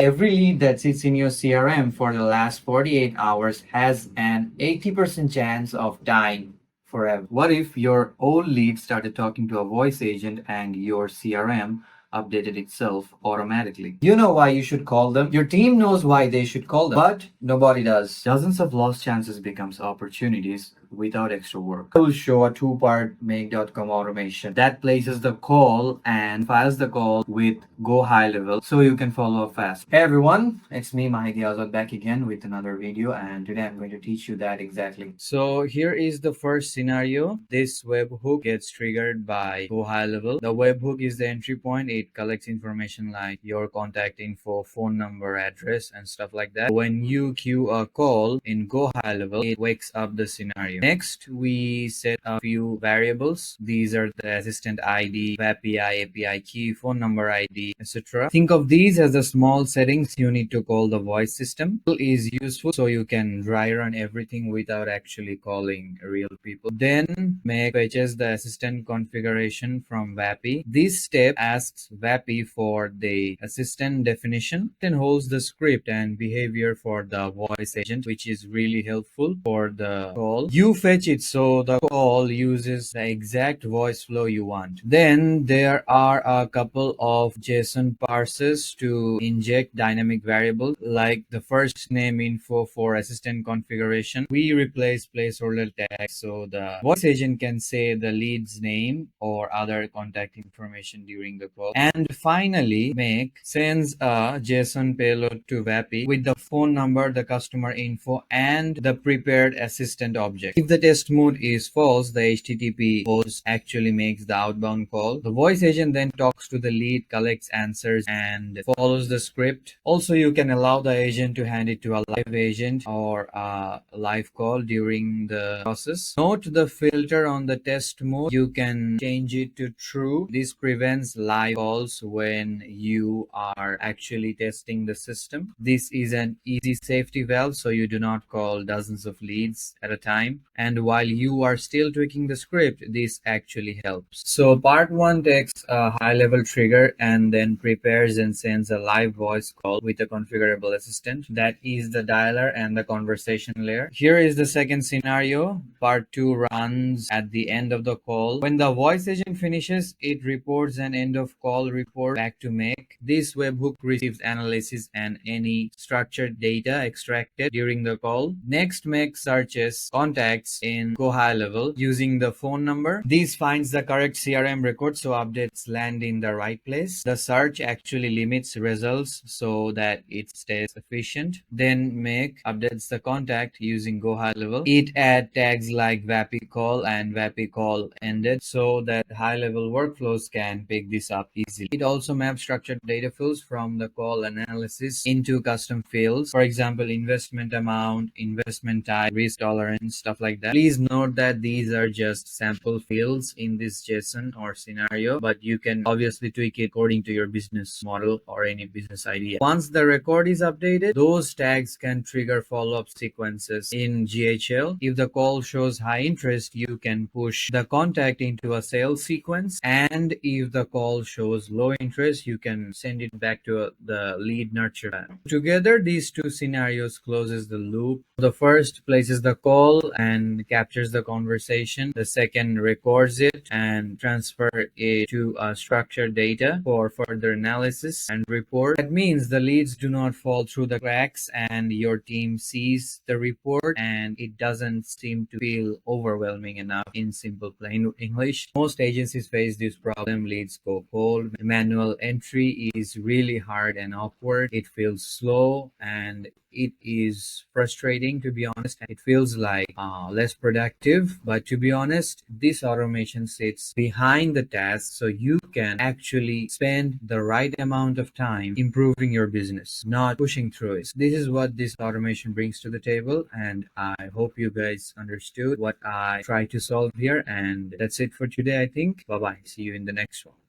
Every lead that sits in your CRM for the last 48 hours has an 80% chance of dying forever. What if your old lead started talking to a voice agent and your CRM updated itself automatically? You know why you should call them. Your team knows why they should call them, but nobody does. Dozens of lost chances becomes opportunities without extra work. I will show a two-part make.com automation that places the call and files the call with GoHighLevel so you can follow up fast. Hey everyone, it's me Mahidi Azad back again with another video, and today I'm going to teach you that exactly. So here is the first scenario. This webhook gets triggered by GoHighLevel. The webhook is the entry point. It collects information like your contact info, phone number, address, and stuff like that. When you queue a call in GoHighLevel, it wakes up the scenario. Next, we set a few variables. These are the assistant ID, VAPI AI, API key, phone number ID, etc. Think of these as the small settings you need to call the voice system. It is useful so you can dry run everything without actually calling real people. Then make fetches the assistant configuration from VAPI. This step asks VAPI for the assistant definition, then holds the script and behavior for the voice agent, which is really helpful for the call. You fetch it so the call uses the exact voice flow you want. Then there are a couple of JSON parsers to inject dynamic variables like the first name info for assistant configuration. We replace placeholder tags so the voice agent can say the lead's name or other contact information during the call. And finally, make sends a JSON payload to VAPI with the phone number, the customer info, and the prepared assistant object. If the test mode is false, the HTTP host actually makes the outbound call. The voice agent then talks to the lead, collects answers, and follows the script. Also, you can allow the agent to hand it to a live agent or a live call during the process. Note the filter on the test mode. You can change it to true. This prevents live calls when you are actually testing the system. This is an easy safety valve so you do not call dozens of leads at a time. And while you are still tweaking the script, this actually helps. So part 1 takes a high-level trigger and then prepares and sends a live voice call with a configurable assistant. That is the dialer and the conversation layer. Here is the second scenario. Part 2 runs at the end of the call. When the voice agent finishes, it reports an end of call report back to Make. This webhook receives analysis and any structured data extracted during the call. Next, Make searches contacts in GoHighLevel using the phone number. This finds the correct CRM record so updates land in the right place. The search actually limits results so that it stays efficient. Then Make updates the contact using GoHighLevel. It adds tags like VAPI call and VAPI call ended so that high-level workflows can pick this up easily. It also maps structured data fields from the call analysis into custom fields. For example, investment amount, investment type, risk tolerance, stuff like that. Please note that these are just sample fields in this JSON or scenario, but you can obviously tweak it according to your business model or any business idea. Once the record is updated, those tags can trigger follow-up sequences in GHL. If the call shows high interest, you can push the contact into a sales sequence, and if the call shows low interest, you can send it back to the lead nurture panel. Together, these two scenarios closes the loop. The first places the call and captures the conversation. The second records it and transfer it to structured data for further analysis and report. That means the leads do not fall through the cracks and your team sees the report and it doesn't seem to feel overwhelming enough. In simple plain English, most agencies face this problem. Leads go cold. Manual entry is really hard and awkward. It feels slow and it is frustrating, to be honest. It feels like less productive, but to be honest, this automation sits behind the task so you can actually spend the right amount of time improving your business, not pushing through it. This is what this automation brings to the table, and I hope you guys understood what I try to solve here. And that's it for today, I think. Bye bye, see you in the next one.